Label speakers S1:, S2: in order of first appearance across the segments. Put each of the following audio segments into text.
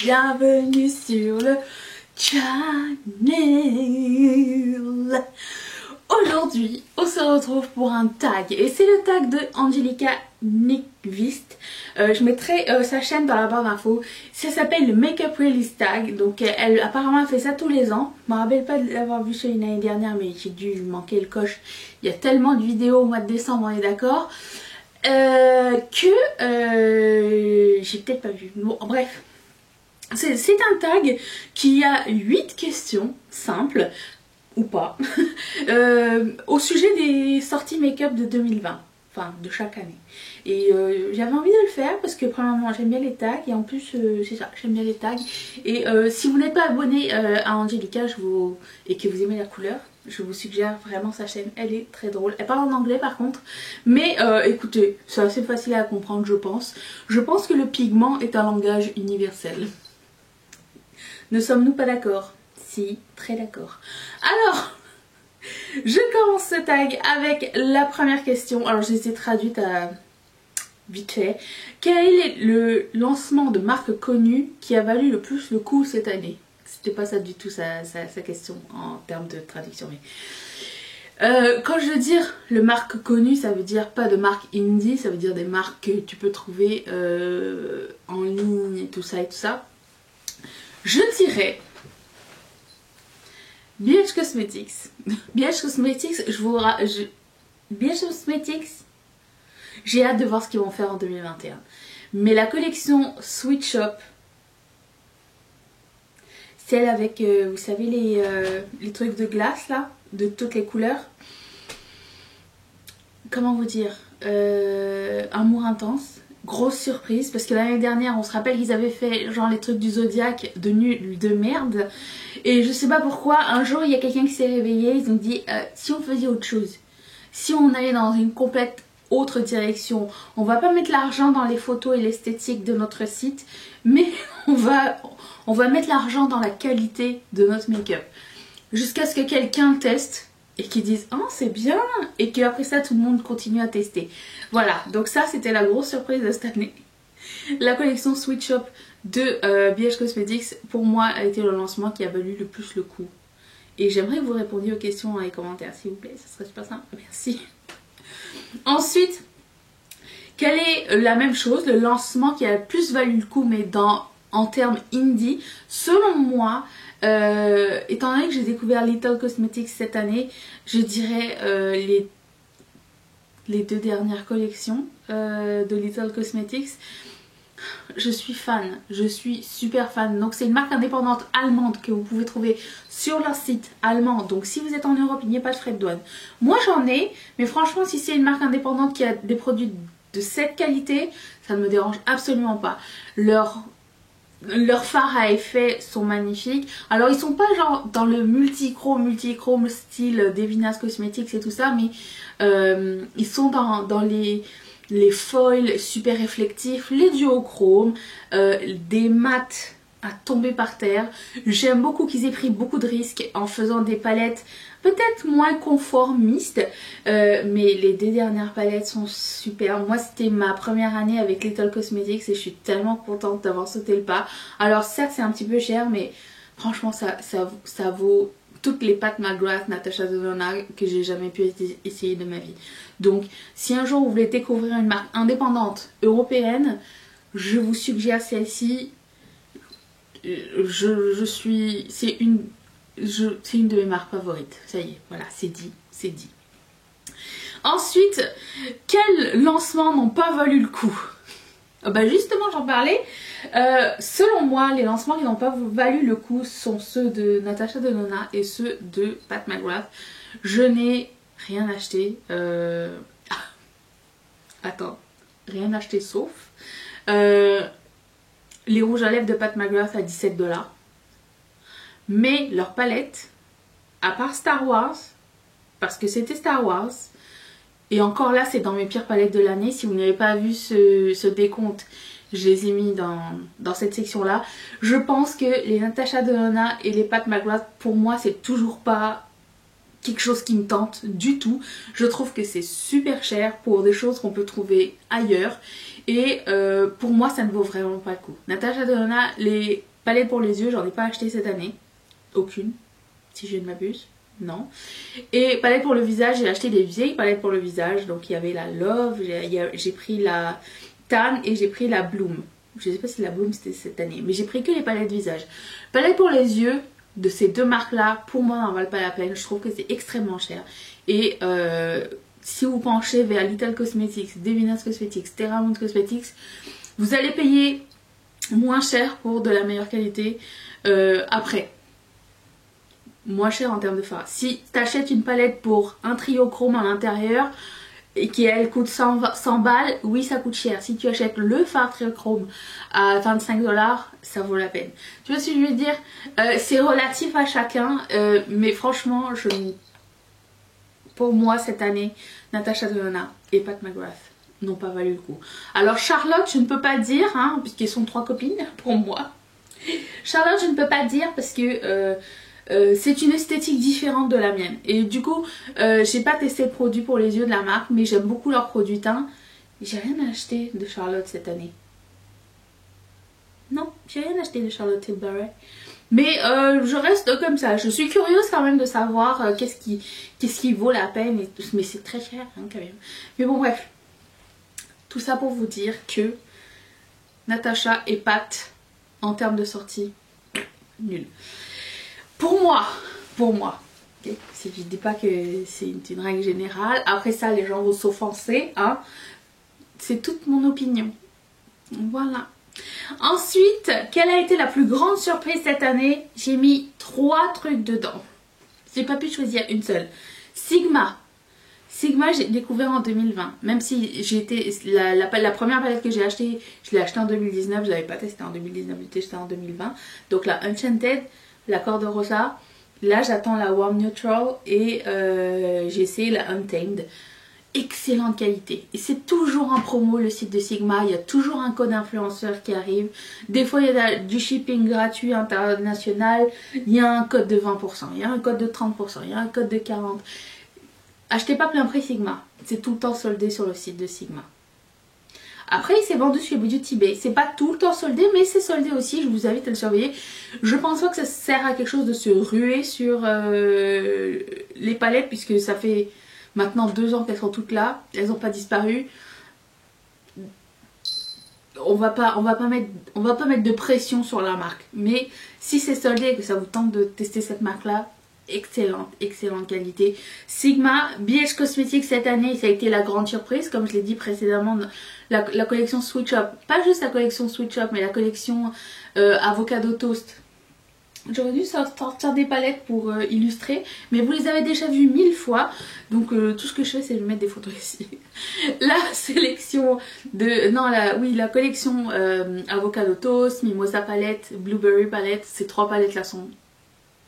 S1: bienvenue sur le channel. Aujourd'hui, on se retrouve pour un tag et c'est le tag de Angelica Nyqvist. Je mettrai sa chaîne dans la barre d'infos. Ça s'appelle le Makeup Release Tag. Donc elle apparemment fait ça tous les ans. Je me rappelle pas de l'avoir vu sur une année dernière, mais j'ai dû manquer le coche. Il y a tellement de vidéos au mois de décembre, on est d'accord, que j'ai peut-être pas vu. Bon, bref. C'est un tag qui a 8 questions simples, ou pas, au sujet des sorties make-up de 2020, enfin de chaque année. Et j'avais envie de le faire parce que premièrement j'aime bien les tags et en plus c'est ça, j'aime bien les tags. Et si vous n'êtes pas abonné à Angelica et que vous aimez la couleur, je vous suggère vraiment sa chaîne, elle est très drôle. Elle parle en anglais par contre, mais écoutez, c'est assez facile à comprendre je pense. Je pense que le pigment est un langage universel. Ne sommes-nous pas d'accord? Si, très d'accord. Alors, je commence ce tag avec la première question. Alors, je les ai traduites à vite fait. Quel est le lancement de marque connue qui a valu le plus le coup cette année? C'était pas ça du tout sa question en termes de traduction. Mais... quand je veux dire le marque connue, ça veut dire pas de marque indie, ça veut dire des marques que tu peux trouver en ligne et tout ça et tout ça. Je dirais BH Cosmetics. BH Cosmetics, BH Cosmetics, j'ai hâte de voir ce qu'ils vont faire en 2021. Mais la collection Sweet Shop, celle avec, vous savez, les trucs de glace là, de toutes les couleurs. Comment vous dire, amour intense. Grosse surprise parce que l'année dernière on se rappelle qu'ils avaient fait genre les trucs du Zodiac de nul de merde et je sais pas pourquoi un jour il y a quelqu'un qui s'est réveillé, ils ont dit si on faisait autre chose, si on allait dans une complète autre direction, on va pas mettre l'argent dans les photos et l'esthétique de notre site, mais on va mettre l'argent dans la qualité de notre make-up jusqu'à ce que quelqu'un teste et qu'ils disent oh c'est bien et qu'après ça tout le monde continue à tester. Voilà, donc ça c'était la grosse surprise de cette année. La collection Sweet Shop de BH Cosmetics pour moi a été le lancement qui a valu le plus le coup. Et j'aimerais que vous répondiez aux questions dans les commentaires s'il vous plaît, ça serait super simple, merci. Ensuite, quelle est la même chose, le lancement qui a le plus valu le coup mais en termes indie, selon moi, étant donné que j'ai découvert Little Cosmetics cette année, je dirais les 2 dernières collections de Little Cosmetics. Je suis fan, je suis super fan. Donc c'est une marque indépendante allemande que vous pouvez trouver sur leur site allemand. Donc si vous êtes en Europe, il n'y a pas de frais de douane. Moi j'en ai, mais franchement si c'est une marque indépendante qui a des produits de cette qualité, ça ne me dérange absolument pas. Leurs fards à effet sont magnifiques. Alors ils sont pas genre dans le multichrome style Devinas Cosmetics et tout ça, mais ils sont dans les foils super réflectifs, les duochromes, des mats à tomber par terre. J'aime beaucoup qu'ils aient pris beaucoup de risques en faisant des palettes peut-être moins conformistes, mais les 2 dernières palettes sont super. Moi c'était ma première année avec Little Cosmetics et je suis tellement contente d'avoir sauté le pas. Alors certes c'est un petit peu cher, mais franchement ça vaut toutes les Pat McGrath, Natasha Denona que j'ai jamais pu essayer de ma vie. Donc si un jour vous voulez découvrir une marque indépendante européenne, je vous suggère celle-ci. C'est une de mes marques favorites. Ça y est, voilà, c'est dit, c'est dit. Ensuite, quels lancements n'ont pas valu le coup? Bah justement, j'en parlais. Selon moi, les lancements qui n'ont pas valu le coup sont ceux de Natasha Denona et ceux de Pat McGrath. Je n'ai rien acheté. Attends, rien acheté sauf les rouges à lèvres de Pat McGrath à 17 $. Mais leur palette, à part Star Wars, parce que c'était Star Wars, et encore là c'est dans mes pires palettes de l'année, si vous n'avez pas vu ce décompte, je les ai mis dans cette section là. Je pense que les Natasha Denona et les Pat McGrath, pour moi c'est toujours pas quelque chose qui me tente du tout. Je trouve que c'est super cher pour des choses qu'on peut trouver ailleurs et pour moi ça ne vaut vraiment pas le coup. Natasha Denona, les Palette pour les yeux, j'en ai pas acheté cette année. Aucune, si je ne m'abuse. Non. Et palette pour le visage, j'ai acheté des vieilles palettes pour le visage. Donc il y avait la Love, j'ai pris la Tan et j'ai pris la Bloom. Je sais pas si la Bloom c'était cette année, mais j'ai pris que les palettes visage. Palette pour les yeux de ces deux marques là, pour moi n'en valent pas la peine. Je trouve que c'est extrêmement cher. Et si vous penchez vers Little Cosmetics, Deviners Cosmetics, Terramount Cosmetics, vous allez payer moins cher pour de la meilleure qualité après. Moins cher en termes de fard. Si tu achètes une palette pour un trio chrome à l'intérieur et qui elle coûte 100 balles, oui ça coûte cher. Si tu achètes le fard trio chrome à 25 $, ça vaut la peine. Tu vois ce que je veux dire? C'est relatif à chacun, mais franchement, pour moi cette année, Natasha Denona et Pat McGrath n'ont pas valu le coup. Alors Charlotte, je ne peux pas dire, hein, puisqu'elles sont 3 copines pour moi. Charlotte, je ne peux pas dire parce que c'est une esthétique différente de la mienne. Et du coup, j'ai pas testé de produits pour les yeux de la marque, mais j'aime beaucoup leurs produits teint. J'ai rien acheté de Charlotte cette année. Non, j'ai rien acheté de Charlotte Tilbury. Mais je reste comme ça. Je suis curieuse quand même de savoir qu'est-ce qui vaut la peine. Et tout. Mais c'est très cher hein, quand même. Mais bon, bref. Tout ça pour vous dire que Natasha et Pat, en termes de sortie, nul. Pour moi, okay, je ne dis pas que c'est une règle générale. Après ça, les gens vont s'offenser. Hein. C'est toute mon opinion. Voilà. Ensuite, quelle a été la plus grande surprise cette année? J'ai mis 3 trucs dedans. J'ai pas pu choisir une seule. Sigma. Sigma, j'ai découvert en 2020. Même si j'ai été la première palette que j'ai achetée, je l'ai achetée en 2019. Je l'avais pas testée en 2019, je l'ai testée en 2020. Donc la Enchanted, la Corde Rosa. Là, j'attends la Warm Neutral et j'ai essayé la Untamed. Excellente qualité. Et c'est toujours en promo le site de Sigma. Il y a toujours un code influenceur qui arrive. Des fois, il y a du shipping gratuit international. Il y a un code de 20%. Il y a un code de 30%. Il y a un code de 40%. Achetez pas plein prix Sigma. C'est tout le temps soldé sur le site de Sigma. Après, il s'est vendu chez Beauty Bay. C'est pas tout le temps soldé, mais c'est soldé aussi. Je vous invite à le surveiller. Je pense pas que ça sert à quelque chose de se ruer sur les palettes, puisque ça fait maintenant 2 ans qu'elles sont toutes là. Elles n'ont pas disparu. On va pas mettre de pression sur la marque. Mais si c'est soldé et que ça vous tente de tester cette marque-là, excellente qualité. Sigma, BH Cosmetics cette année, ça a été la grande surprise, comme je l'ai dit précédemment, la collection Switch Up, pas juste la collection Switch Up, mais la collection Avocado Toast. J'aurais dû sortir des palettes pour illustrer, mais vous les avez déjà vues 1000 fois, donc tout ce que je fais c'est de mettre des photos ici. La sélection de, la collection Avocado Toast, Mimosa palette, Blueberry palette, ces 3 palettes là sont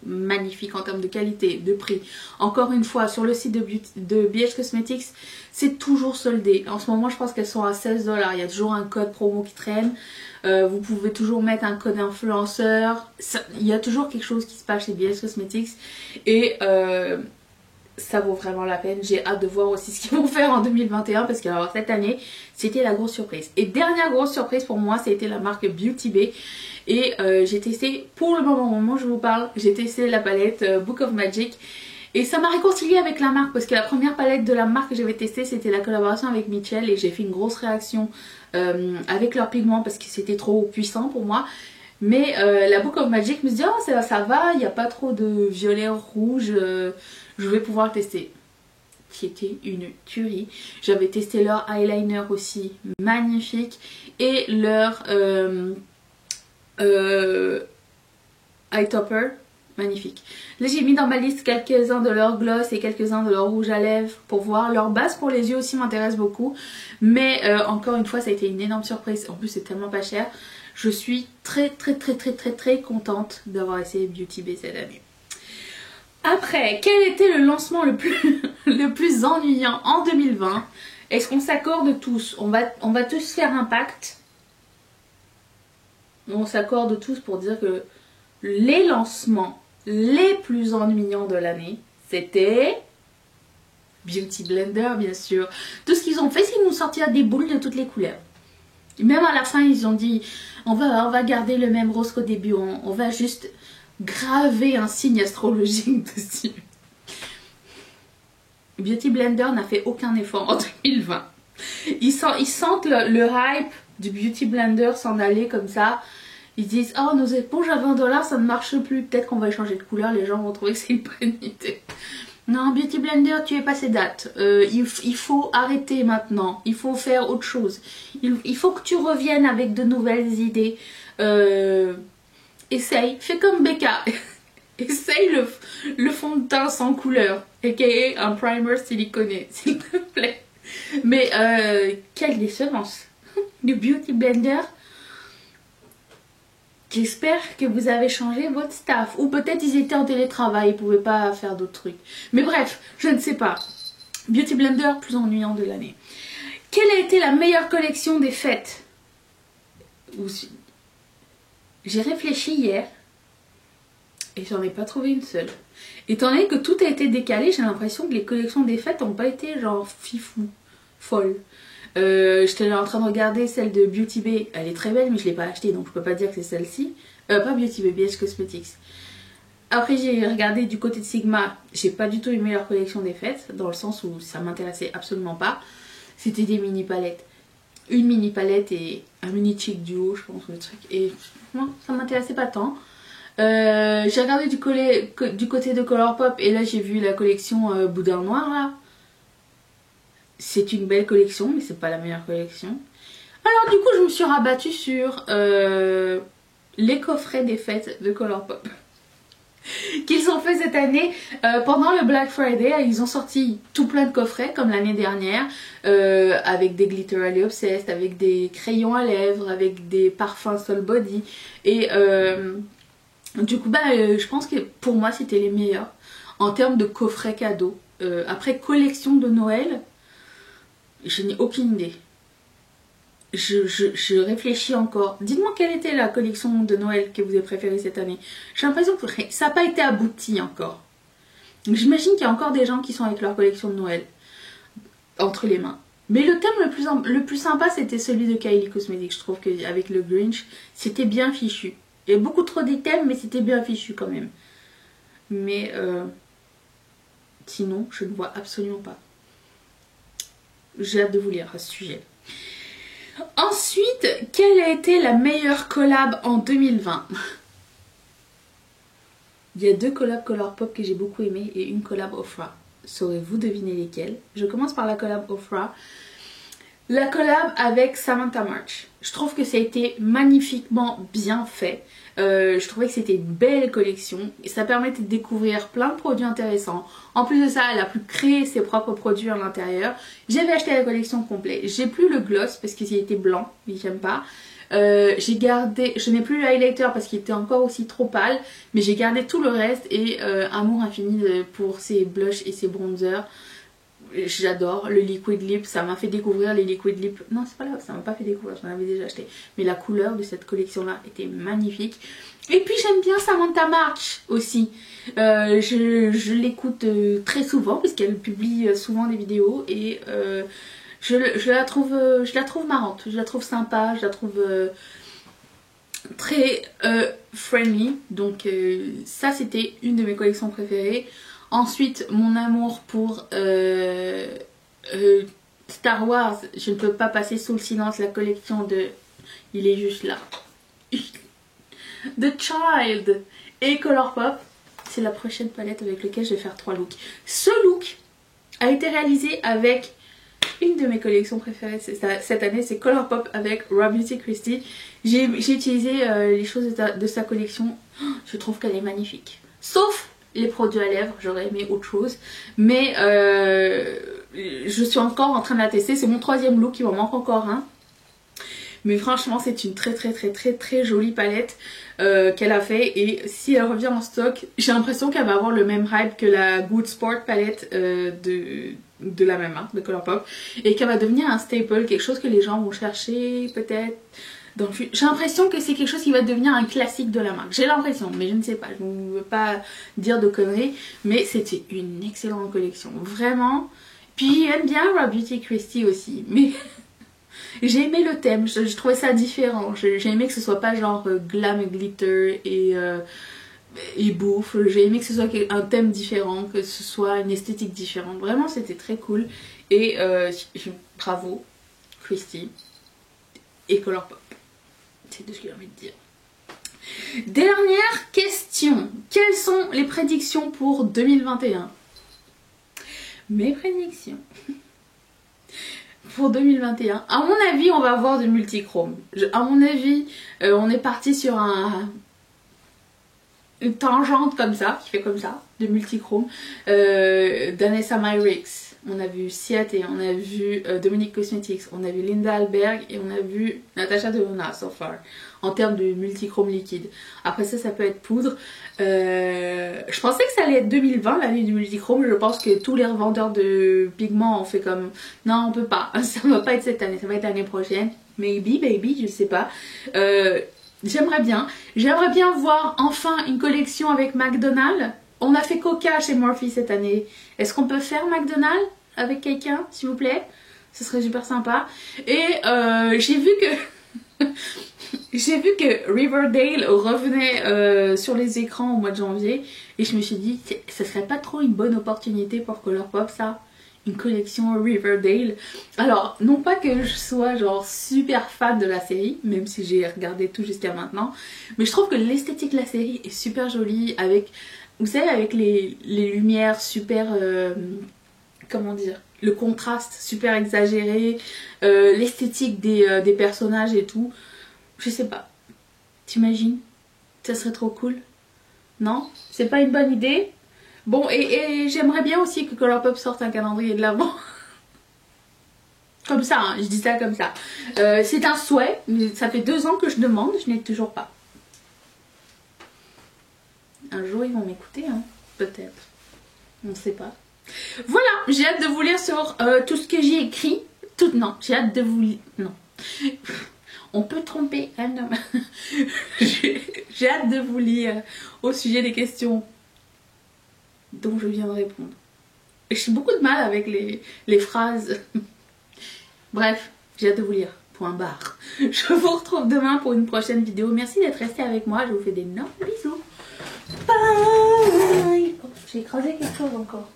S1: magnifique en termes de qualité, de prix. Encore une fois, sur le site de BH Cosmetics, c'est toujours soldé. En ce moment, je pense qu'elles sont à 16 $. Il y a toujours un code promo qui traîne. Vous pouvez toujours mettre un code influenceur. Il y a toujours quelque chose qui se passe chez BH Cosmetics. Et ça vaut vraiment la peine. J'ai hâte de voir aussi ce qu'ils vont faire en 2021 parce que alors, cette année, c'était la grosse surprise. Et dernière grosse surprise pour moi, c'était la marque Beauty Bay. Et j'ai testé, pour le moment où je vous parle, j'ai testé la palette Book of Magic. Et ça m'a réconcilié avec la marque parce que la première palette de la marque que j'avais testée, c'était la collaboration avec Mitchell. Et j'ai fait une grosse réaction avec leurs pigments parce que c'était trop puissant pour moi. Mais la Book of Magic, je me suis dit, oh ça va, il n'y a pas trop de violet rouge, je vais pouvoir le tester. C'était une tuerie. J'avais testé leur eyeliner aussi, magnifique. Et leur eye topper, magnifique. Là j'ai mis dans ma liste quelques-uns de leurs gloss et quelques-uns de leurs rouges à lèvres pour voir. Leur base pour les yeux aussi m'intéresse beaucoup. Mais encore une fois ça a été une énorme surprise. En plus c'est tellement pas cher. Je suis très contente d'avoir essayé Beauty Bay cette année. Après, quel était le lancement le plus ennuyant en 2020? Est-ce qu'on s'accorde tous? On va tous faire un pacte. On s'accorde tous pour dire que les lancements les plus ennuyants de l'année, c'était Beauty Blender bien sûr. Tout ce qu'ils ont fait, c'est qu'ils nous sortir des boules de toutes les couleurs. Même à la fin, ils ont dit, on va garder le même rose qu'au début, on va juste graver un signe astrologique dessus. Beauty Blender n'a fait aucun effort en 2020. Ils sentent le hype du Beauty Blender s'en aller comme ça. Ils disent, oh, nos éponges à 20 $, ça ne marche plus. Peut-être qu'on va changer de couleur, les gens vont trouver que c'est une bonne idée. Non, Beauty Blender, tu es passé date. Il faut arrêter maintenant. Il faut faire autre chose. Il faut que tu reviennes avec de nouvelles idées. Essaye, fais comme Becca. Essaye le fond de teint sans couleur, aka un primer siliconé, s'il te plaît. Mais quelle décevance. Le Beauty Blender. J'espère que vous avez changé votre staff. Ou peut-être ils étaient en télétravail, ils pouvaient pas faire d'autres trucs. Mais bref, je ne sais pas. Beauty Blender plus ennuyant de l'année. Quelle a été la meilleure collection des fêtes? J'ai réfléchi hier. Et j'en ai pas trouvé une seule. Étant donné que tout a été décalé, j'ai l'impression que les collections des fêtes n'ont pas été genre fifou, folles. J'étais là en train de regarder celle de Beauty Bay. Elle est très belle, mais je l'ai pas achetée, donc je peux pas dire que c'est celle-ci. Pas Beauty Bay, BH Cosmetics. Après j'ai regardé du côté de Sigma. J'ai pas du tout aimé leur collection des fêtes, dans le sens où ça m'intéressait absolument pas. C'était des mini palettes. Une mini palette et un mini cheek duo, je pense, le truc. Et non, ça m'intéressait pas tant. J'ai regardé du côté de Colourpop et là j'ai vu la collection Boudin Noir là. C'est une belle collection mais c'est pas la meilleure collection. Alors du coup je me suis rabattue sur les coffrets des fêtes de Colourpop qu'ils ont fait cette année. Pendant le Black Friday ils ont sorti tout plein de coffrets comme l'année dernière, avec des Glitterally Obsessed, avec des crayons à lèvres, avec des parfums Soul Body et du coup je pense que pour moi c'était les meilleurs en termes de coffret cadeau. Après collection de Noël, je n'ai aucune idée. Je réfléchis encore. Dites-moi quelle était la collection de Noël que vous avez préférée cette année. J'ai l'impression que ça n'a pas été abouti encore. J'imagine qu'il y a encore des gens qui sont avec leur collection de Noël entre les mains. Mais le thème le plus sympa c'était celui de Kylie Cosmetics. Je trouve qu'avec le Grinch c'était bien fichu. Il y a beaucoup trop d'items mais c'était bien fichu quand même. Mais sinon je ne vois absolument pas. J'ai hâte de vous lire à ce sujet. Ensuite, quelle a été la meilleure collab en 2020? Il y a 2 collabs Colourpop que j'ai beaucoup aimé et une collab Ofra. Saurez-vous deviner lesquelles? Je commence par la collab Ofra. La collab avec Samantha March. Je trouve que ça a été magnifiquement bien fait. Je trouvais que c'était une belle collection et ça permettait de découvrir plein de produits intéressants. En plus de ça, elle a pu créer ses propres produits à l'intérieur. J'avais acheté la collection complète. J'ai plus le gloss parce qu'il était blanc, mais j'aime pas. Je n'ai plus le highlighter parce qu'il était encore aussi trop pâle, mais j'ai gardé tout le reste et amour infini pour ses blushs et ses bronzers. J'adore le liquid lip, ça m'a fait découvrir les liquid lip. Non, c'est pas là, ça m'a pas fait découvrir, j'en avais déjà acheté. Mais la couleur de cette collection là était magnifique. Et puis j'aime bien Samantha March aussi. Je l'écoute très souvent parce qu'elle publie souvent des vidéos et je la trouve marrante, je la trouve sympa, je la trouve très friendly. Donc ça c'était une de mes collections préférées. Ensuite, mon amour pour Star Wars, je ne peux pas passer sous le silence la collection de... Il est juste là. The Child et Colourpop. C'est la prochaine palette avec laquelle je vais faire 3 looks. Ce look a été réalisé avec une de mes collections préférées cette année, c'est Colourpop avec Raw Beauty Kristi. J'ai utilisé les choses de sa collection. Je trouve qu'elle est magnifique. Sauf les produits à lèvres, j'aurais aimé autre chose. Mais je suis encore en train de la tester. C'est mon 3e look, il m'en manque encore un. Mais franchement c'est une très jolie palette qu'elle a fait. Et si elle revient en stock, j'ai l'impression qu'elle va avoir le même hype que la Good Sport palette de la même marque, de Colourpop. Et qu'elle va devenir un staple, quelque chose que les gens vont chercher peut-être. J'ai l'impression que c'est quelque chose qui va devenir un classique de la marque. J'ai l'impression, mais je ne sais pas. Je ne veux pas dire de conneries. Mais c'était une excellente collection. Vraiment. Puis j'aime bien Raw Beauty Kristi aussi. Mais J'ai aimé le thème, je trouvais ça différent. J'ai aimé que ce soit pas genre glam et glitter et bouffe. J'ai aimé que ce soit un thème différent, que ce soit une esthétique différente. Vraiment, c'était très cool. Et bravo, Christy et Colourpop. C'est tout ce que j'ai envie de dire. Dernière question. Quelles sont les prédictions pour 2021? Mes prédictions pour 2021. À mon avis, on va avoir du multichrome. À mon avis, on est parti sur une tangente comme ça, qui fait comme ça, de multichrome. Danessa Myricks. On a vu Siat et on a vu Dominique Cosmetics, on a vu Linda Alberg et on a vu Natasha Denona so far, en termes de multichrome liquide. Après ça peut être poudre. Je pensais que ça allait être 2020, l'année du multichrome. Je pense que tous les revendeurs de pigments ont fait comme non, on peut pas, ça va pas être cette année, ça va être l'année prochaine. Maybe, baby, je sais pas. J'aimerais bien voir enfin une collection avec McDonald's. On a fait Coca chez Morphe cette année. Est-ce qu'on peut faire McDonald's avec quelqu'un, s'il vous plaît? Ce serait super sympa. Et j'ai vu que Riverdale revenait sur les écrans au mois de janvier. Et je me suis dit, ce serait pas trop une bonne opportunité pour Colourpop, ça? Une collection Riverdale. Alors, non pas que je sois genre super fan de la série, même si j'ai regardé tout jusqu'à maintenant, mais je trouve que l'esthétique de la série est super jolie avec... Vous savez, avec les lumières super... comment dire? Le contraste super exagéré, l'esthétique des personnages et tout. Je sais pas. T'imagines? Ça serait trop cool. Non? C'est pas une bonne idée? Bon, et j'aimerais bien aussi que Colourpop sorte un calendrier de l'Avent. Comme ça, hein, je dis ça comme ça. C'est un souhait, mais ça fait 2 ans que je demande, je n'ai toujours pas. Un jour ils vont m'écouter, hein, peut-être. On ne sait pas. Voilà, j'ai hâte de vous lire sur tout ce que j'ai écrit. Non, j'ai hâte de vous lire. Non. On peut tromper un homme. J'ai hâte de vous lire au sujet des questions dont je viens de répondre. J'ai beaucoup de mal avec les phrases. Bref, j'ai hâte de vous lire. Point barre. Je vous retrouve demain pour une prochaine vidéo. Merci d'être resté avec moi. Je vous fais d'énormes bisous. Bye. Oh, j'ai écrasé quelque chose encore.